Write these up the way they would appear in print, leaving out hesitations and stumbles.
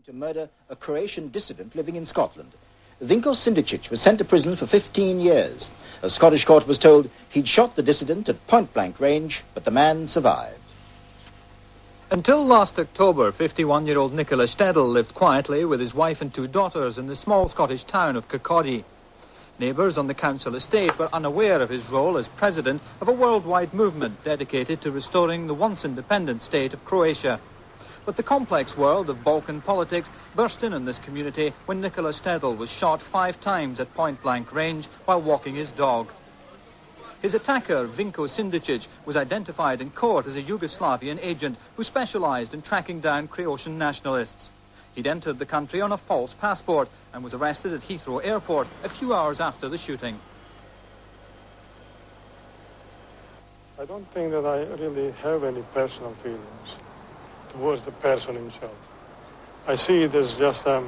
To murder a Croatian dissident living in Scotland. Vinko Sindičić was sent to prison for 15 years. A Scottish court was told he'd shot the dissident at point-blank range, but the man survived. Until last October, 51-year-old Nikola Stedul lived quietly with his wife and 2 daughters in the small Scottish town of Kirkcaldy. Neighbours on the council estate were unaware of his role as president of a worldwide movement dedicated to restoring the once independent state of Croatia. But the complex world of Balkan politics burst in this community when Nikola Stedul was shot 5 times at point-blank range while walking his dog. His attacker, Vinko Sindičić, was identified in court as a Yugoslavian agent who specialised in tracking down Croatian nationalists. He'd entered the country on a false passport and was arrested at Heathrow Airport a few hours after the shooting. I don't think that I really have any personal feelings towards the person himself. I see it as just a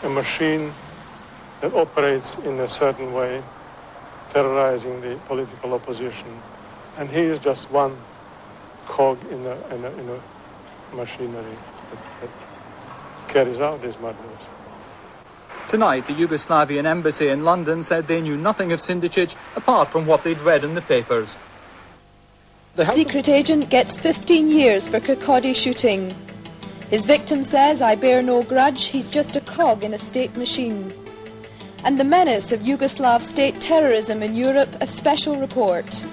machine that operates in a certain way, terrorizing the political opposition, and he is just one cog in a machinery that carries out these murders. Tonight, the Yugoslavian embassy in London said they knew nothing of Sindičić apart from what they'd read in the papers. The secret agent gets 15 years for Kirkcaldy shooting. His victim says, "I bear no grudge, he's just a cog in a state machine." And the menace of Yugoslav state terrorism in Europe, a special report.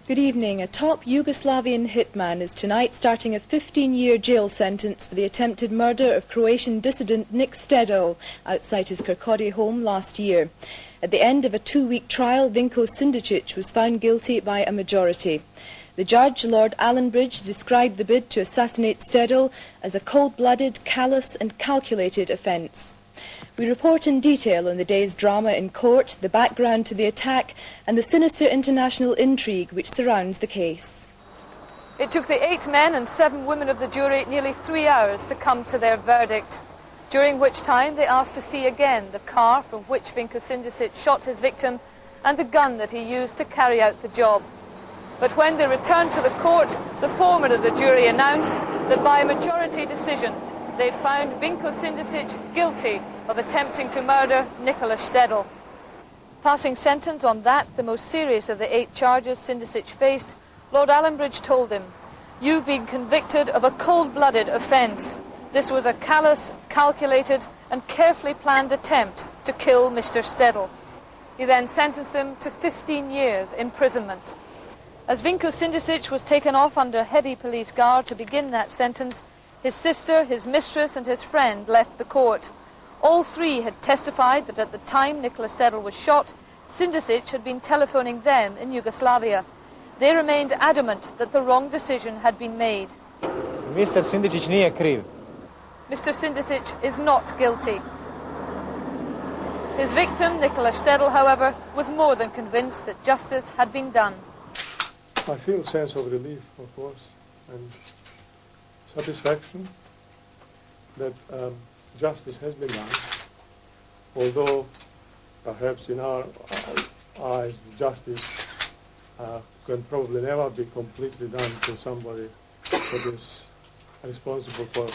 Good evening. A top Yugoslavian hitman is tonight starting a 15-year jail sentence for the attempted murder of Croatian dissident Nik Stedul outside his Kirkcaldy home last year. At the end of a 2-week trial, Vinko Sindičić was found guilty by a majority. The judge, Lord Allenbridge, described the bid to assassinate Stedul as a cold-blooded, callous and calculated offence. We report in detail on the day's drama in court, the background to the attack and the sinister international intrigue which surrounds the case. It took the 8 men and 7 women of the jury nearly 3 hours to come to their verdict, during which time they asked to see again the car from which Vinko Sindičić shot his victim and the gun that he used to carry out the job. But when they returned to the court, the foreman of the jury announced that by a majority decision they'd found Vinko Sindičić guilty of attempting to murder Nikola Stedul. Passing sentence on that, the most serious of the 8 charges Sindičić faced, Lord Allenbridge told him, "You've been convicted of a cold-blooded offence. This was a callous, calculated and carefully planned attempt to kill Mr. Stedul." He then sentenced him to 15 years imprisonment. As Vinko Sindičić was taken off under heavy police guard to begin that sentence, his sister, his mistress and his friend left the court. All 3 had testified that at the time Nikola Stedul was shot, Sindičić had been telephoning them in Yugoslavia. They remained adamant that the wrong decision had been made. Mr. Sindičić nije kriv. Mr. Sindičić is not guilty. His victim, Nikola Stedul, however, was more than convinced that justice had been done. I feel a sense of relief, of course, and satisfaction that justice has been done, although perhaps in our eyes justice can probably never be completely done to somebody that is responsible for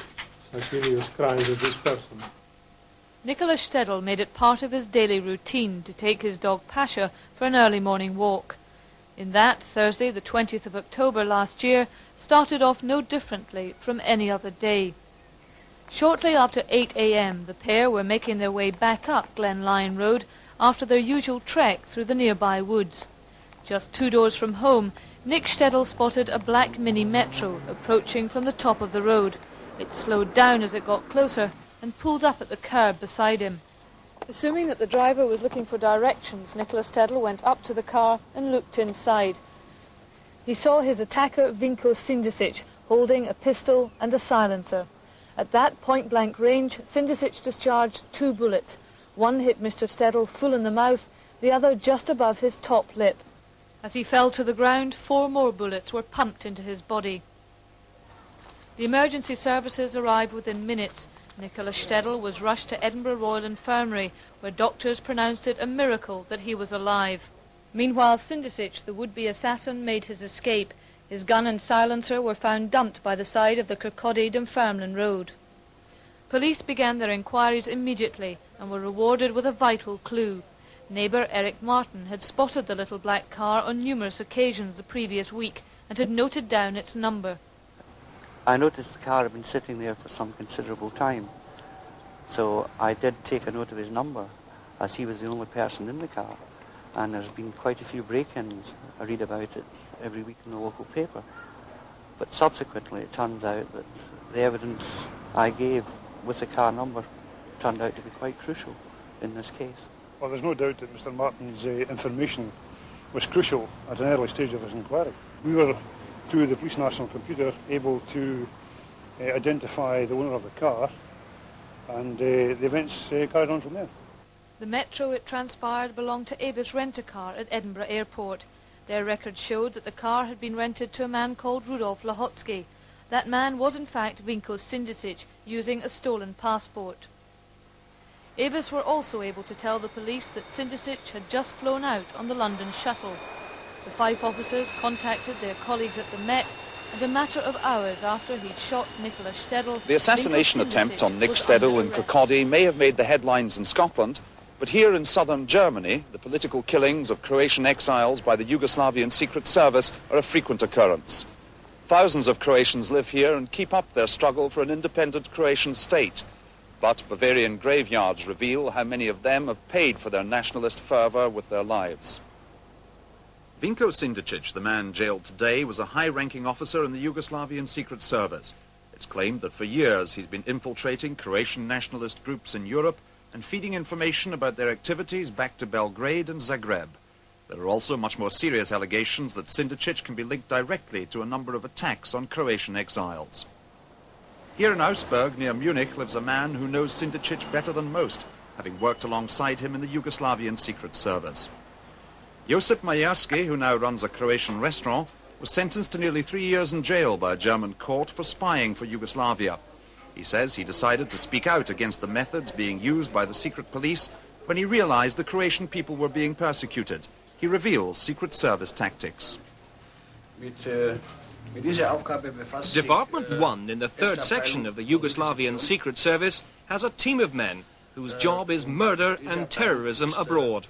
such heinous crimes as this person. Nikola Stedul made it part of his daily routine to take his dog Pasha for an early morning walk. In that, Thursday, the 20th of October last year, started off no differently from any other day. Shortly after 8 a.m, the pair were making their way back up Glen Lyon Road after their usual trek through the nearby woods. Just 2 doors from home, Nik Stedul spotted a black Mini Metro approaching from the top of the road. It slowed down as it got closer and pulled up at the curb beside him. Assuming that the driver was looking for directions, Nikola Stedul went up to the car and looked inside. He saw his attacker, Vinko Sindičić, holding a pistol and a silencer. At that point-blank range, Sindičić discharged 2 bullets. One hit Mr. Stedul full in the mouth, the other just above his top lip. As he fell to the ground, 4 more bullets were pumped into his body. The emergency services arrived within minutes. Nikola Stedul was rushed to Edinburgh Royal Infirmary, where doctors pronounced it a miracle that he was alive. Meanwhile, Sindicic, the would-be assassin, made his escape. His gun and silencer were found dumped by the side of the Kirkcaldy-Dunfermline road. Police began their inquiries immediately and were rewarded with a vital clue. Neighbour Eric Martin had spotted the little black car on numerous occasions the previous week and had noted down its number. I noticed the car had been sitting there for some considerable time, so I did take a note of his number, as he was the only person in the car, and there's been quite a few break-ins. I read about it every week in the local paper. But subsequently it turns out that the evidence I gave with the car number turned out to be quite crucial in this case. Well, there's no doubt that Mr. Martin's information was crucial at an early stage of his inquiry. We were, through the Police National Computer, able to identify the owner of the car, and the events carried on from there. The Metro, it transpired, belonged to Avis Rent-A-Car at Edinburgh Airport. Their records showed that the car had been rented to a man called Rudolf Lahotsky. That man was in fact Vinko Sindičić, using a stolen passport. Avis were also able to tell the police that Sindicic had just flown out on the London shuttle. The 5 officers contacted their colleagues at the Met, and a matter of hours after he'd shot Nikola Stedul... The assassination attempt on Nick Stedul in Kirkcaldy may have made the headlines in Scotland, but here in southern Germany, the political killings of Croatian exiles by the Yugoslavian Secret Service are a frequent occurrence. Thousands of Croatians live here and keep up their struggle for an independent Croatian state. But Bavarian graveyards reveal how many of them have paid for their nationalist fervour with their lives. Vinko Sindičić, the man jailed today, was a high-ranking officer in the Yugoslavian Secret Service. It's claimed that for years he's been infiltrating Croatian nationalist groups in Europe and feeding information about their activities back to Belgrade and Zagreb. There are also much more serious allegations that Sindičić can be linked directly to a number of attacks on Croatian exiles. Here in Augsburg, near Munich, lives a man who knows Sindičić better than most, having worked alongside him in the Yugoslavian Secret Service. Joseph Majerski, who now runs a Croatian restaurant, was sentenced to nearly 3 years in jail by a German court for spying for Yugoslavia. He says he decided to speak out against the methods being used by the secret police when he realized the Croatian people were being persecuted. He reveals Secret Service tactics. Department 1 in the 3rd section of the Yugoslavian Secret Service has a team of men whose job is murder and terrorism abroad.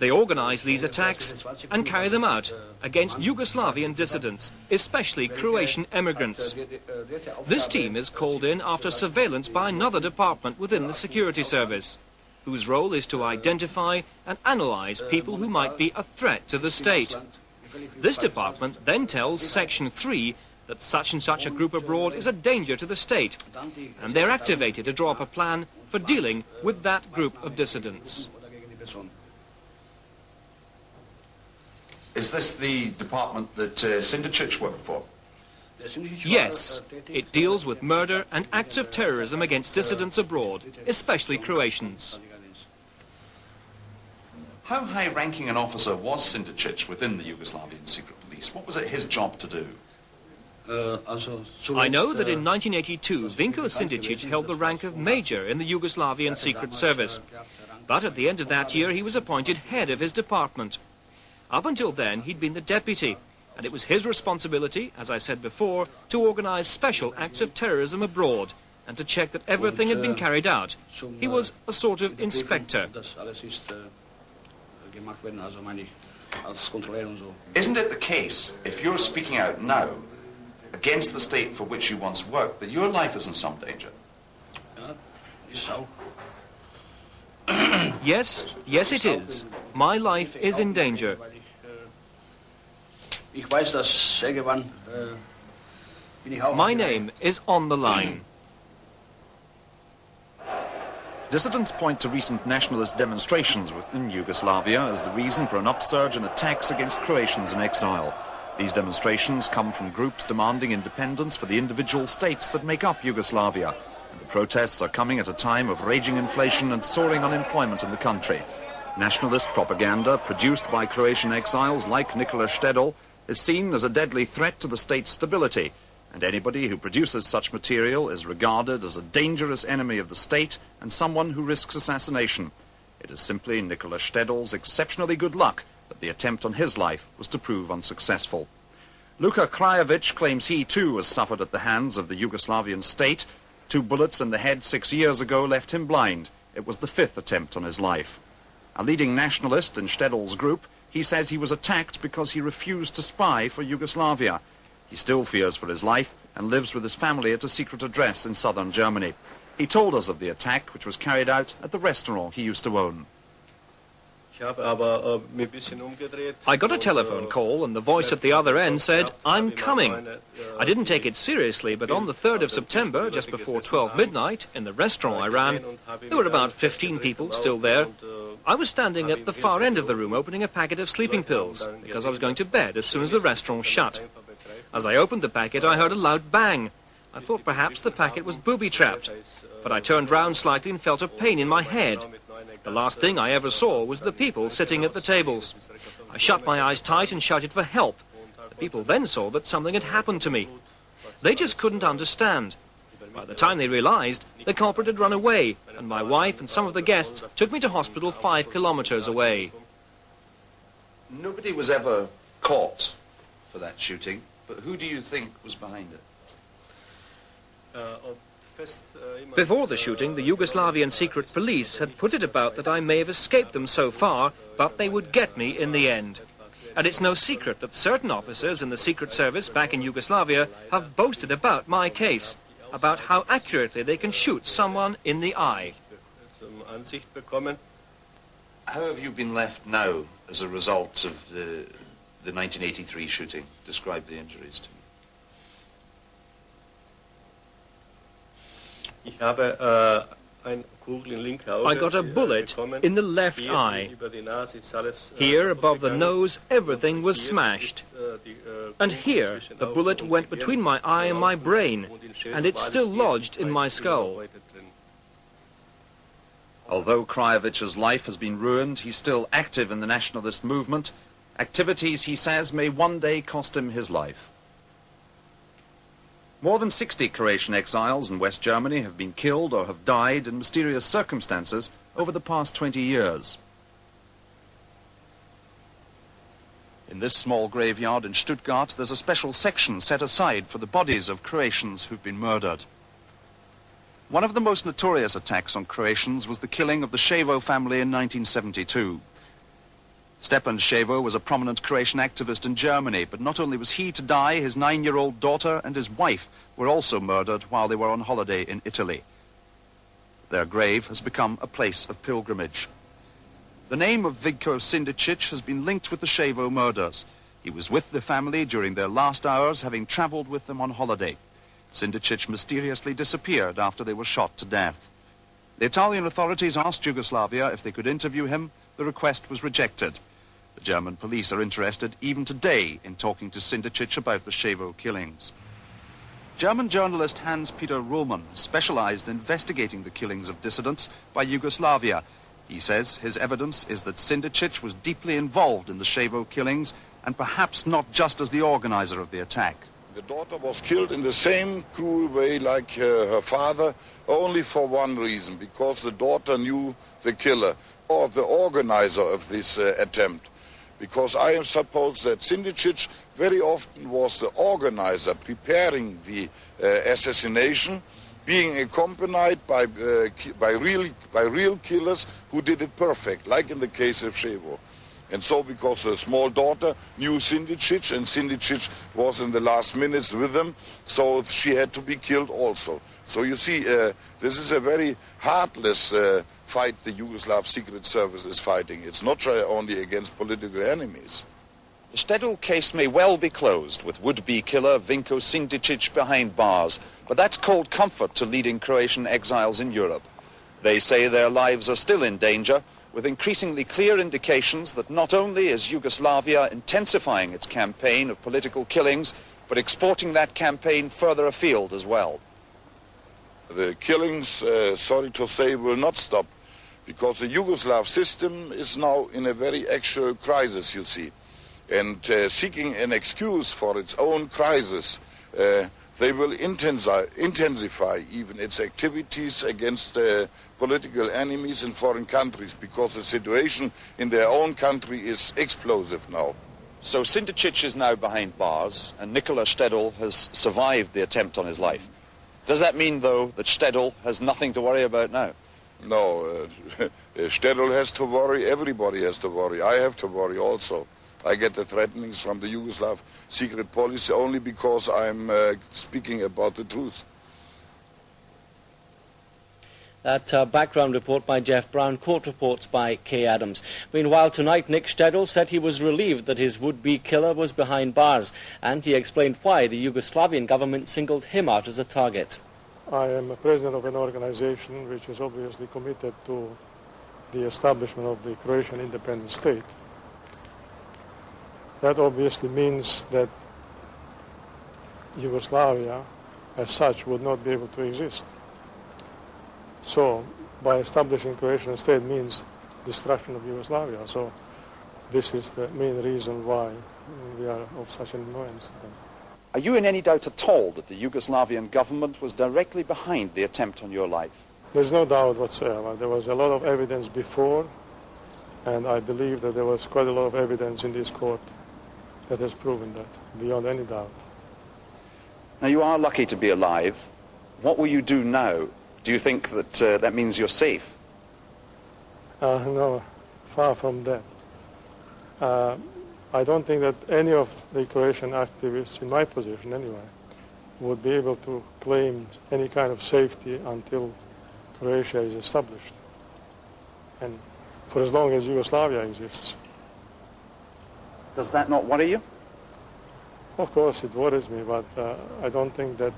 They organize these attacks and carry them out against Yugoslavian dissidents, especially Croatian emigrants. This team is called in after surveillance by another department within the security service, whose role is to identify and analyze people who might be a threat to the state. This department then tells Section 3 that such and such a group abroad is a danger to the state, and they're activated to draw up a plan for dealing with that group of dissidents. Is this the department that Sindičić worked for? Yes, it deals with murder and acts of terrorism against dissidents abroad, especially Croatians. How high-ranking an officer was Sindičić within the Yugoslavian secret police? What was it his job to do? I know that in 1982, Vinko Sindičić held the rank of major in the Yugoslavian Secret Service. But at the end of that year, he was appointed head of his department. Up until then, he'd been the deputy, and it was his responsibility, as I said before, to organize special acts of terrorism abroad and to check that everything had been carried out. He was a sort of inspector. Isn't it the case, if you're speaking out now against the state for which you once worked, that your life is in some danger? Yes, it is. My life is in danger. My name is on the line. Dissidents point to recent nationalist demonstrations within Yugoslavia as the reason for an upsurge in attacks against Croatians in exile. These demonstrations come from groups demanding independence for the individual states that make up Yugoslavia. And the protests are coming at a time of raging inflation and soaring unemployment in the country. Nationalist propaganda produced by Croatian exiles like Nikola Stedul is seen as a deadly threat to the state's stability, and anybody who produces such material is regarded as a dangerous enemy of the state and someone who risks assassination. It is simply Nikola Stedul's exceptionally good luck that the attempt on his life was to prove unsuccessful. Luka Krajovic claims he too has suffered at the hands of the Yugoslavian state. 2 bullets in the head 6 years ago left him blind. It was the 5th attempt on his life. A leading nationalist in Štedul's group, he says he was attacked because he refused to spy for Yugoslavia. He still fears for his life and lives with his family at a secret address in southern Germany. He told us of the attack, which was carried out at the restaurant he used to own. I got a telephone call and the voice at the other end said, "I'm coming." I didn't take it seriously, but on the 3rd of September, just before 12 midnight, in the restaurant I ran, there were about 15 people still there. I was standing at the far end of the room opening a packet of sleeping pills, because I was going to bed as soon as the restaurant shut. As I opened the packet, I heard a loud bang. I thought perhaps the packet was booby-trapped, but I turned round slightly and felt a pain in my head. The last thing I ever saw was the people sitting at the tables. I shut my eyes tight and shouted for help. The people then saw that something had happened to me. They just couldn't understand. By the time they realized, the culprit had run away, and my wife and some of the guests took me to hospital 5 kilometers away. Nobody was ever caught for that shooting, but who do you think was behind it? Before the shooting, the Yugoslavian secret police had put it about that I may have escaped them so far, but they would get me in the end. And it's no secret that certain officers in the Secret Service back in Yugoslavia have boasted about my case, about how accurately they can shoot someone in the eye. How have you been left now as a result of the 1983 shooting? Describe the injuries to me. I got a bullet in the left eye. Here, above the nose, everything was smashed. And here, a bullet went between my eye and my brain, and it's still lodged in my skull. Although Krajovic's life has been ruined, he's still active in the nationalist movement. Activities, he says, may one day cost him his life. More than 60 Croatian exiles in West Germany have been killed or have died in mysterious circumstances over the past 20 years. In this small graveyard in Stuttgart, there's a special section set aside for the bodies of Croatians who've been murdered. One of the most notorious attacks on Croatians was the killing of the Ševo family in 1972. Stepan Ševo was a prominent Croatian activist in Germany, but not only was he to die, his 9-year-old daughter and his wife were also murdered while they were on holiday in Italy. Their grave has become a place of pilgrimage. The name of Vinko Sindičić has been linked with the Ševo murders. He was with the family during their last hours, having travelled with them on holiday. Sindičić mysteriously disappeared after they were shot to death. The Italian authorities asked Yugoslavia if they could interview him. The request was rejected. The German police are interested even today in talking to Sindičić about the Ševo killings. German journalist Hans-Peter Rullmann specialized in investigating the killings of dissidents by Yugoslavia. He says his evidence is that Sindičić was deeply involved in the Ševo killings and perhaps not just as the organizer of the attack. The daughter was killed in the same cruel way like her father, only for one reason, because the daughter knew the killer or the organizer of this attempt. Because I am supposed that Sindičić very often was the organizer preparing the assassination, being accompanied by real killers who did it perfect, like in the case of Ševo. And so because the small daughter knew Sindičić and Sindičić was in the last minutes with them, so she had to be killed also. So you see, this is a very heartless fight the Yugoslav Secret Service is fighting. It's not only against political enemies. The Štedul case may well be closed with would-be killer Vinko Sindičić behind bars, but that's cold comfort to leading Croatian exiles in Europe. They say their lives are still in danger, with increasingly clear indications that not only is Yugoslavia intensifying its campaign of political killings, but exporting that campaign further afield as well. The killings, sorry to say, will not stop, because the Yugoslav system is now in a very actual crisis, you see. And seeking an excuse for its own crisis, they will intensify even its activities against political enemies in foreign countries, because the situation in their own country is explosive now. So Sindičić is now behind bars, and Nikola Stedul has survived the attempt on his life. Does that mean, though, that Stedul has nothing to worry about now? No, Štedul has to worry, everybody has to worry. I have to worry also. I get the threatenings from the Yugoslav secret police only because I'm speaking about the truth. That background report by Jeff Brown, court reports by Kay Adams. Meanwhile, tonight, Nick Štedul said he was relieved that his would-be killer was behind bars, and he explained why the Yugoslavian government singled him out as a target. I am a president of an organization which is obviously committed to the establishment of the Croatian independent state. That obviously means that Yugoslavia, as such, would not be able to exist. So, by establishing Croatian state means destruction of Yugoslavia. So, this is the main reason why we are of such an annoyance. Are you in any doubt at all that the Yugoslavian government was directly behind the attempt on your life? There's no doubt whatsoever. There was a lot of evidence before, and I believe that there was quite a lot of evidence in this court that has proven that, beyond any doubt. Now, you are lucky to be alive. What will you do now? Do you think that that means you're safe? No, far from that. I don't think that any of the Croatian activists, in my position anyway, would be able to claim any kind of safety until Croatia is established. And for as long as Yugoslavia exists. Does that not worry you? Of course it worries me, but I don't think that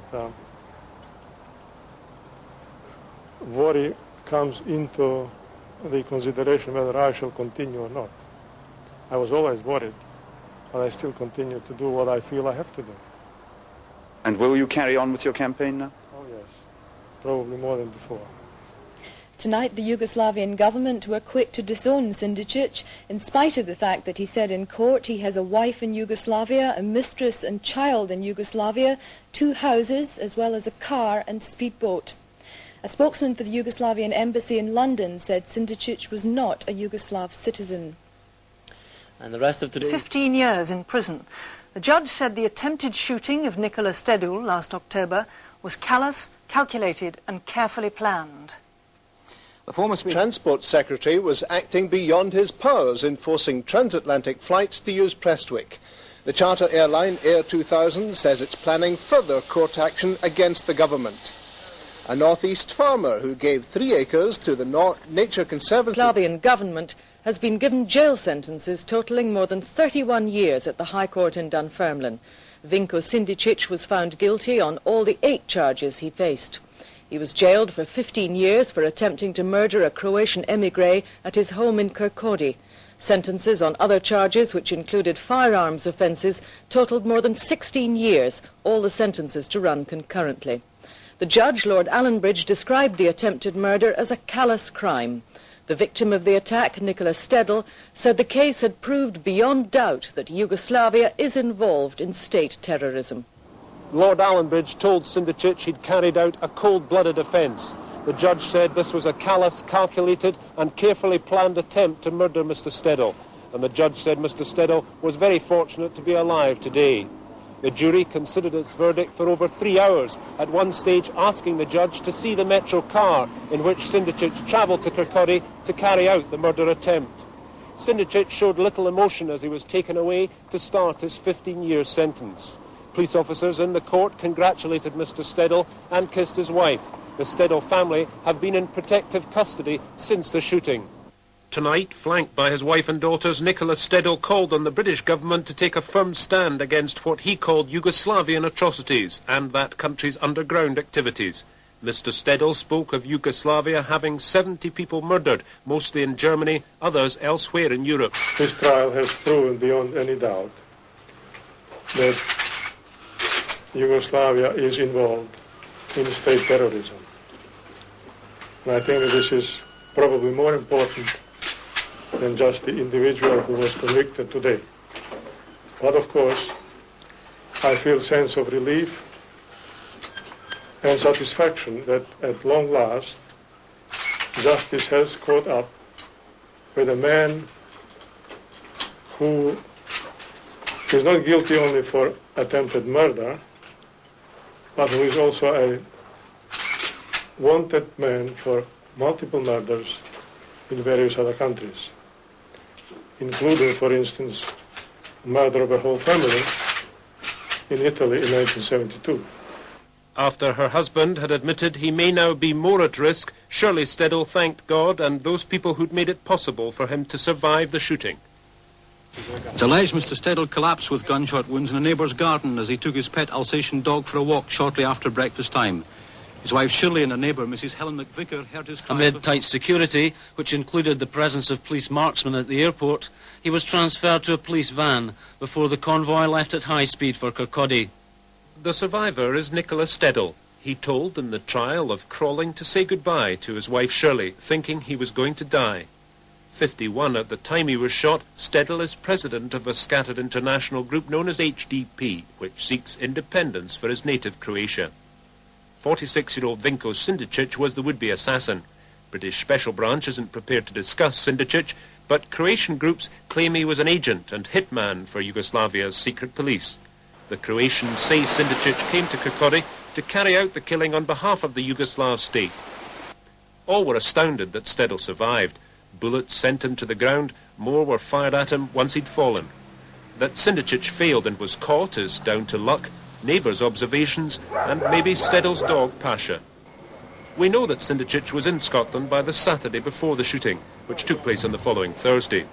worry comes into the consideration whether I shall continue or not. I was always worried, but I still continue to do what I feel I have to do. And will you carry on with your campaign now? Oh yes, probably more than before. Tonight, the Yugoslavian government were quick to disown Sindičić, in spite of the fact that he said in court he has a wife in Yugoslavia, a mistress and child in Yugoslavia, 2 houses, as well as a car and speedboat. A spokesman for the Yugoslavian embassy in London said Sindičić was not a Yugoslav citizen. And the rest of today... 15 years in prison. The judge said the attempted shooting of Nikola Stedul last October was callous, calculated and carefully planned. The former Transport Secretary was acting beyond his powers in forcing transatlantic flights to use Prestwick. The charter airline Air 2000 says it's planning further court action against the government. A northeast farmer who gave 3 acres to the Nature Conservancy... The Yugoslavian government has been given jail sentences totalling more than 31 years at the High Court in Dunfermline. Vinko Sindičić was found guilty on all the 8 charges he faced. He was jailed for 15 years for attempting to murder a Croatian émigré at his home in Kirkcaldy. Sentences on other charges, which included firearms offences, totaled more than 16 years, all the sentences to run concurrently. The judge, Lord Allenbridge, described the attempted murder as a callous crime. The victim of the attack, Nikola Stedul, said the case had proved beyond doubt that Yugoslavia is involved in state terrorism. Lord Allenbridge told Sindičić he'd carried out a cold-blooded offence. The judge said this was a callous, calculated and carefully planned attempt to murder Mr. Štedul. And the judge said Mr. Štedul was very fortunate to be alive today. The jury considered its verdict for over 3 hours, at one stage asking the judge to see the metro car in which Sindičić travelled to Kirkcaldy to carry out the murder attempt. Sindičić showed little emotion as he was taken away to start his 15-year sentence. Police officers in the court congratulated Mr. Štedul and kissed his wife. The Štedul family have been in protective custody since the shooting. Tonight, flanked by his wife and daughters, Nikola Stedul called on the British government to take a firm stand against what he called Yugoslavian atrocities and that country's underground activities. Mr. Štedul spoke of Yugoslavia having 70 people murdered, mostly in Germany, others elsewhere in Europe. This trial has proven beyond any doubt that Yugoslavia is involved in state terrorism. And I think that this is probably more important than just the individual who was convicted today. But of course, I feel a sense of relief and satisfaction that at long last, justice has caught up with a man who He's not guilty only for attempted murder, but who is also a wanted man for multiple murders in various other countries, including, for instance, murder of a whole family in Italy in 1972. After her husband had admitted he may now be more at risk, Shirley Stedul thanked God and those people who'd made it possible for him to survive the shooting. It's alleged Mr. Stedul collapsed with gunshot wounds in a neighbour's garden as he took his pet Alsatian dog for a walk shortly after breakfast time. His wife Shirley and a neighbour, Mrs. Helen McVicker, heard his cries. Amid tight security, which included the presence of police marksmen at the airport, he was transferred to a police van before the convoy left at high speed for Kirkcaldy. The survivor is Nikola Stedul. He told in the trial of crawling to say goodbye to his wife Shirley, thinking he was going to die. 51 at the time he was shot, Stedul is president of a scattered international group known as HDP, which seeks independence for his native Croatia. 46-year-old Vinko Sindičić was the would-be assassin. British Special Branch isn't prepared to discuss Sindičić, but Croatian groups claim he was an agent and hitman for Yugoslavia's secret police. The Croatians say Sindičić came to Kirkcaldy to carry out the killing on behalf of the Yugoslav state. All were astounded that Stedul survived. Bullets sent him to the ground, more were fired at him once he'd fallen. That Sindičić failed and was caught is down to luck, neighbours' observations, and maybe Stedul's dog, Pasha. We know that Sindičić was in Scotland by the Saturday before the shooting, which took place on the following Thursday.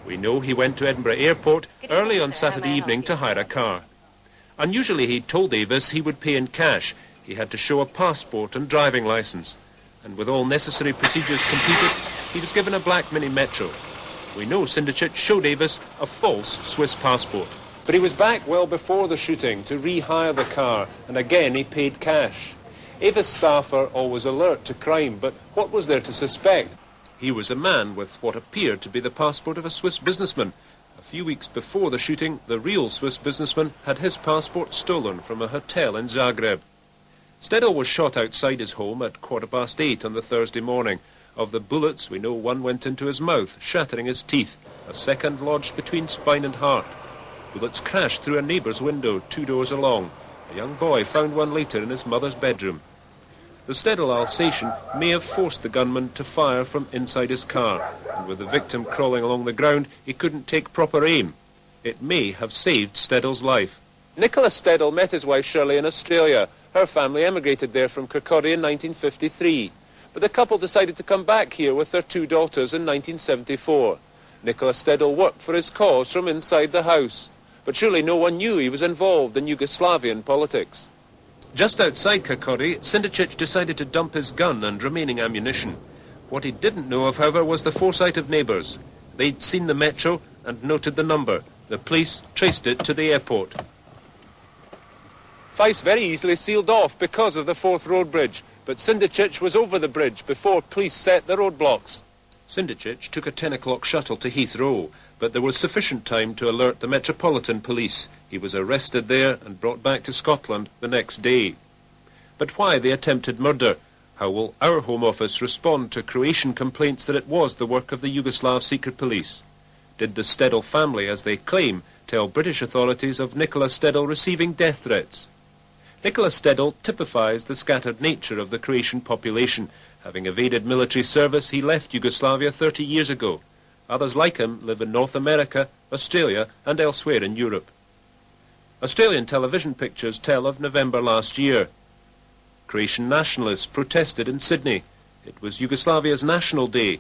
We know he went to Edinburgh Airport early on Saturday evening to hire a car. Unusually, he told Avis he would pay in cash. He had to show a passport and driving licence. And with all necessary procedures completed, he was given a black Mini Metro. We know Sindičić showed Avis a false Swiss passport. But he was back well before the shooting to rehire the car, and again he paid cash. Avis staff are always alert to crime, but what was there to suspect? He was a man with what appeared to be the passport of a Swiss businessman. A few weeks before the shooting, the real Swiss businessman had his passport stolen from a hotel in Zagreb. Stedul was shot outside his home at 8:15 on the Thursday morning. Of the bullets, we know one went into his mouth, shattering his teeth. A second lodged between spine and heart. Bullets crashed through a neighbour's window 2 doors along. A young boy found one later in his mother's bedroom. The Stedul Alsatian may have forced the gunman to fire from inside his car, and with the victim crawling along the ground, he couldn't take proper aim. It may have saved Stedul's life. Nikola Stedul met his wife Shirley in Australia. Her family emigrated there from Kirkcaldy in 1953. But the couple decided to come back here with their 2 daughters in 1974. Nikola Stedul worked for his cause from inside the house. But surely no one knew he was involved in Yugoslavian politics. Just outside Kirkcaldy, Sindičić decided to dump his gun and remaining ammunition. What he didn't know of, however, was the foresight of neighbours. They'd seen the Metro and noted the number. The police traced it to the airport. Fife's very easily sealed off because of the 4th road bridge, but Sindičić was over the bridge before police set the roadblocks. Sindičić took a 10 o'clock shuttle to Heathrow, but there was sufficient time to alert the Metropolitan Police. He was arrested there and brought back to Scotland the next day. But why the attempted murder? How will our Home Office respond to Croatian complaints that it was the work of the Yugoslav secret police? Did the Stedul family, as they claim, tell British authorities of Nikola Stedul receiving death threats? Nikola Stedul typifies the scattered nature of the Croatian population. Having evaded military service, he left Yugoslavia 30 years ago. Others like him live in North America, Australia and elsewhere in Europe. Australian television pictures tell of November last year. Croatian nationalists protested in Sydney. It was Yugoslavia's National Day.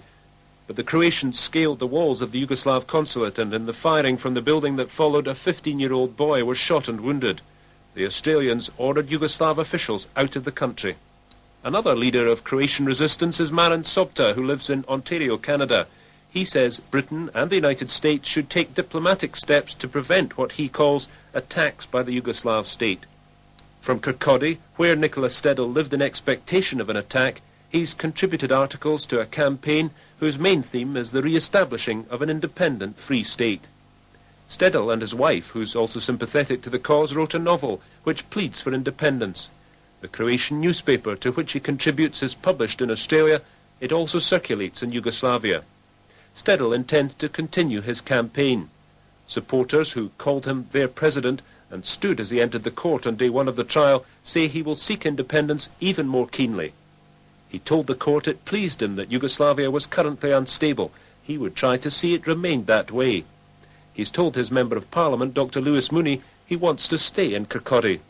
But the Croatians scaled the walls of the Yugoslav consulate, and in the firing from the building that followed, a 15-year-old boy was shot and wounded. The Australians ordered Yugoslav officials out of the country. Another leader of Croatian resistance is Marin Sopta, who lives in Ontario, Canada. He says Britain and the United States should take diplomatic steps to prevent what he calls attacks by the Yugoslav state. From Kirkcaldy, where Nikola Stedul lived in expectation of an attack, he's contributed articles to a campaign whose main theme is the re-establishing of an independent free state. Stedul and his wife, who's also sympathetic to the cause, wrote a novel which pleads for independence. The Croatian newspaper to which he contributes is published in Australia. It also circulates in Yugoslavia. Stedul intends to continue his campaign. Supporters who called him their president and stood as he entered the court on day one of the trial say he will seek independence even more keenly. He told the court it pleased him that Yugoslavia was currently unstable. He would try to see it remained that way. He's told his Member of Parliament, Dr. Lewis Mooney, he wants to stay in Kirkcaldy.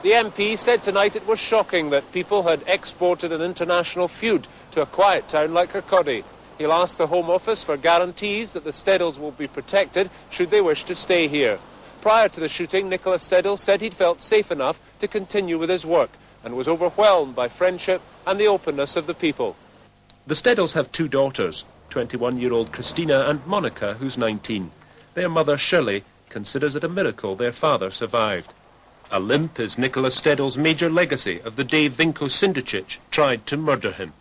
The MP said tonight it was shocking that people had exported an international feud to a quiet town like Kirkcaldy. He'll ask the Home Office for guarantees that the Steduls will be protected should they wish to stay here. Prior to the shooting, Nikola Stedul said he'd felt safe enough to continue with his work and was overwhelmed by friendship and the openness of the people. The Steduls have two daughters, 21-year-old Christina and Monica, who's 19. Their mother, Shirley, considers it a miracle their father survived. A limp is Nikola Stedul's major legacy of the day Vinko Sindičić tried to murder him.